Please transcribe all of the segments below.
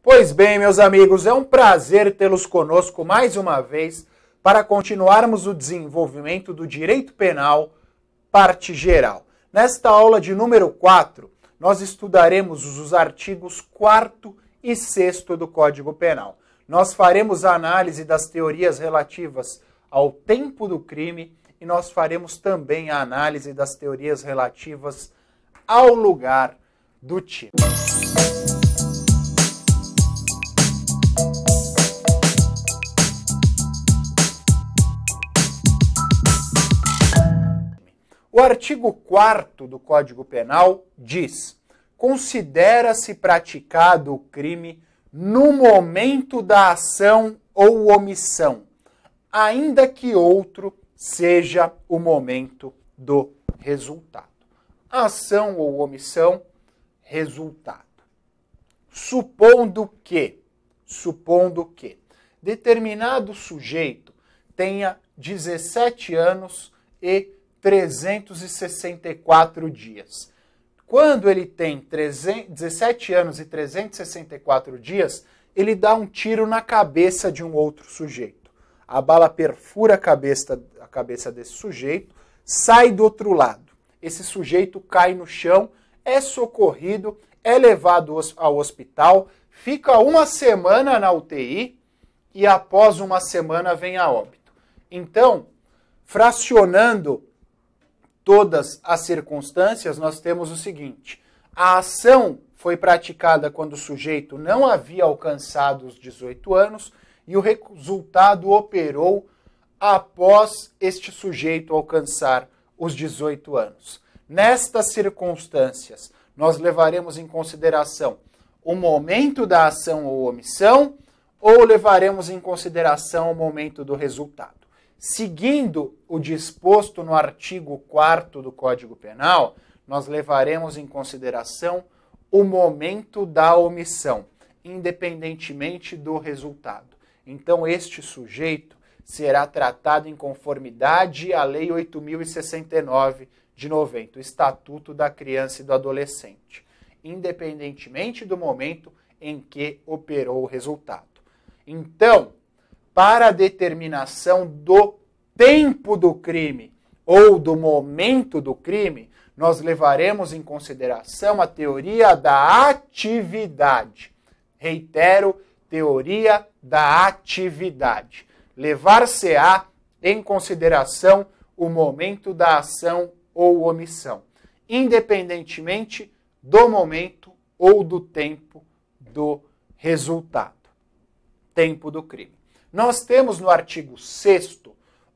Pois bem, meus amigos, é um prazer tê-los conosco mais uma vez para continuarmos o desenvolvimento do direito penal, parte geral. Nesta aula de número 4, nós estudaremos os artigos 4º e 6º do Código Penal. Nós faremos a análise das teorias relativas ao tempo do crime e nós faremos também a análise das teorias relativas ao lugar do tiro. O artigo 4º do Código Penal diz: considera-se praticado o crime no momento da ação ou omissão, ainda que outro seja o momento do resultado. Ação ou omissão, resultado. Supondo que determinado sujeito tenha 17 anos e 364 dias. Quando ele tem 17 anos e 364 dias, ele dá um tiro na cabeça de um outro sujeito. A bala perfura a cabeça desse sujeito, sai do outro lado. Esse sujeito cai no chão, é socorrido, é levado ao hospital, fica uma semana na UTI e após uma semana vem a óbito. Então, fracionando todas as circunstâncias, nós temos o seguinte: a ação foi praticada quando o sujeito não havia alcançado os 18 anos e o resultado operou após este sujeito alcançar os 18 anos. Nestas circunstâncias, nós levaremos em consideração o momento da ação ou omissão ou levaremos em consideração o momento do resultado. Seguindo o disposto no artigo 4º do Código Penal, nós levaremos em consideração o momento da omissão, independentemente do resultado. Então, este sujeito será tratado em conformidade à Lei 8.069 de 90, o Estatuto da Criança e do Adolescente, independentemente do momento em que operou o resultado. Então, para a determinação do tempo do crime ou do momento do crime, nós levaremos em consideração a teoria da atividade. Reitero, teoria da atividade. Levar-se-á em consideração o momento da ação ou omissão, independentemente do momento ou do tempo do resultado. Tempo do crime. Nós temos no artigo 6º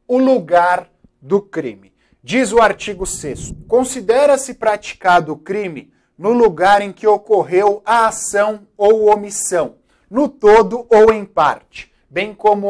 o lugar do crime. Diz o artigo 6º: considera-se praticado o crime no lugar em que ocorreu a ação ou omissão, no todo ou em parte, bem como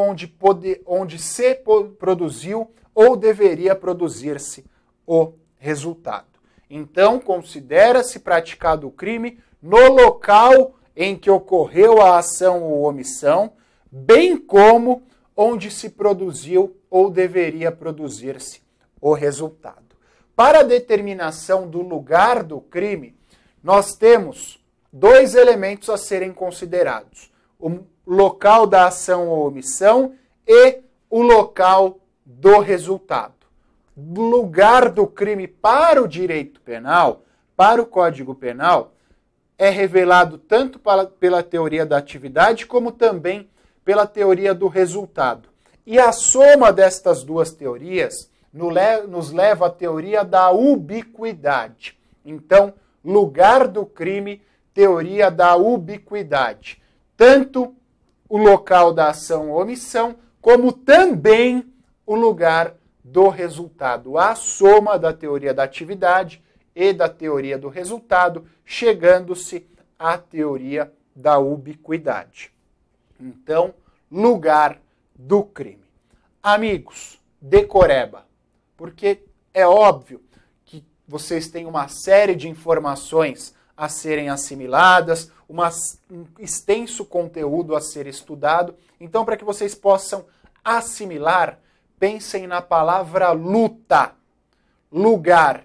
onde se produziu ou deveria produzir-se o resultado. Então, considera-se praticado o crime no local em que ocorreu a ação ou omissão, bem como onde se produziu ou deveria produzir-se o resultado. Para a determinação do lugar do crime, nós temos dois elementos a serem considerados: o local da ação ou omissão e o local do resultado. O lugar do crime para o direito penal, para o Código Penal, é revelado tanto pela teoria da atividade como também pela teoria do resultado. E a soma destas duas teorias nos leva à teoria da ubiquidade. Então, lugar do crime, teoria da ubiquidade. Tanto o local da ação ou omissão, como também o lugar do resultado. A soma da teoria da atividade e da teoria do resultado, chegando-se à teoria da ubiquidade. Então, lugar do crime. Amigos, decoreba, porque é óbvio que vocês têm uma série de informações a serem assimiladas, um extenso conteúdo a ser estudado. Então, para que vocês possam assimilar, pensem na palavra luta, lugar,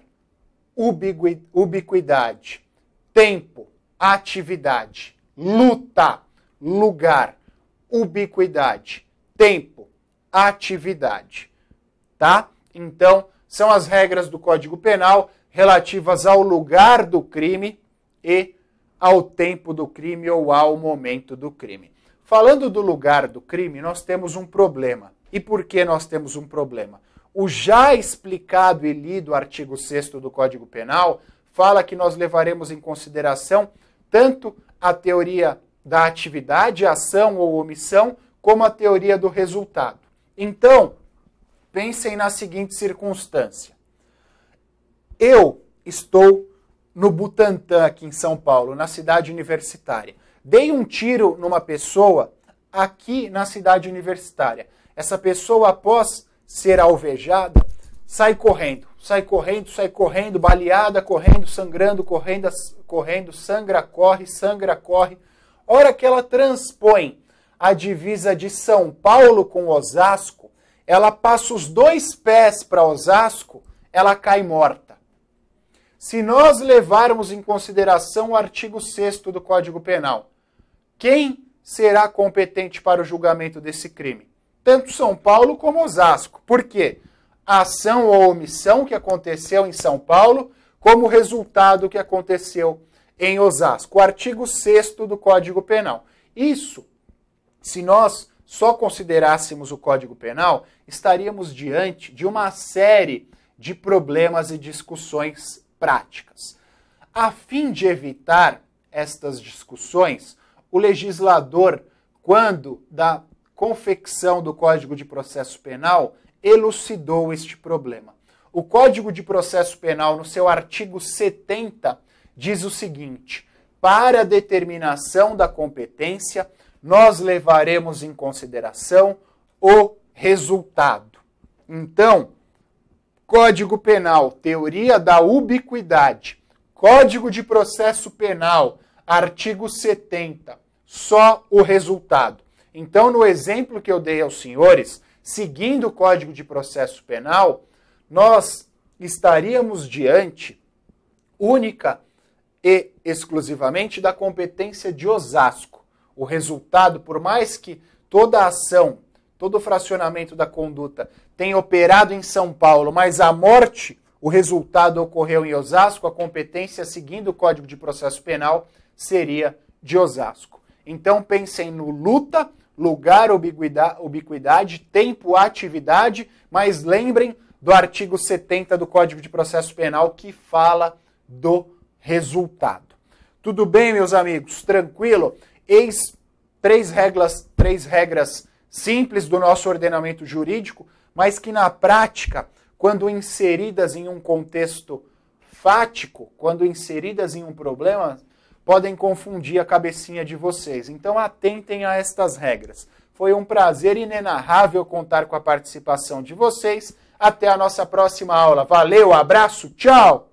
ubiquidade, tempo, atividade, luta. lugar, ubiquidade, tempo, atividade, tá? Então, são as regras do Código Penal relativas ao lugar do crime e ao tempo do crime ou ao momento do crime. Falando do lugar do crime, nós temos um problema. E por que nós temos um problema? O já explicado e lido artigo 6º do Código Penal fala que nós levaremos em consideração tanto a teoria da atividade, ação ou omissão, como a teoria do resultado. Então, pensem na seguinte circunstância. Eu estou no Butantã, aqui em São Paulo, na cidade universitária. Dei um tiro numa pessoa aqui na cidade universitária. Essa pessoa, após ser alvejada, sai correndo, baleada, correndo, sangrando, correndo, sangra, corre. Hora que ela transpõe a divisa de São Paulo com Osasco, ela passa os 2 pés para Osasco, ela cai morta. Se nós levarmos em consideração o artigo 6º do Código Penal, quem será competente para o julgamento desse crime? Tanto São Paulo como Osasco. Por quê? A ação ou omissão que aconteceu em São Paulo, como resultado que aconteceu em Osasco. O artigo 6º do Código Penal. Isso, se nós só considerássemos o Código Penal, estaríamos diante de uma série de problemas e discussões práticas. A fim de evitar estas discussões, o legislador, quando da confecção do Código de Processo Penal, elucidou este problema. O Código de Processo Penal, no seu artigo 70, diz o seguinte: para a determinação da competência, nós levaremos em consideração o resultado. Então, Código Penal, teoria da ubiquidade, Código de Processo Penal, artigo 70, só o resultado. Então, no exemplo que eu dei aos senhores, seguindo o Código de Processo Penal, nós estaríamos diante única e exclusivamente da competência de Osasco. O resultado, por mais que toda a ação, todo o fracionamento da conduta tenha operado em São Paulo, mas a morte, o resultado ocorreu em Osasco, a competência, seguindo o Código de Processo Penal, seria de Osasco. Então pensem no luta, lugar, ubiquidade, tempo, atividade, mas lembrem do artigo 70 do Código de Processo Penal que fala do resultado. Tudo bem, meus amigos? Tranquilo? Eis três regras simples do nosso ordenamento jurídico, mas que na prática, quando inseridas em um contexto fático, quando inseridas em um problema, podem confundir a cabecinha de vocês. Então atentem a estas regras. Foi um prazer inenarrável contar com a participação de vocês. Até a nossa próxima aula. Valeu, abraço, tchau!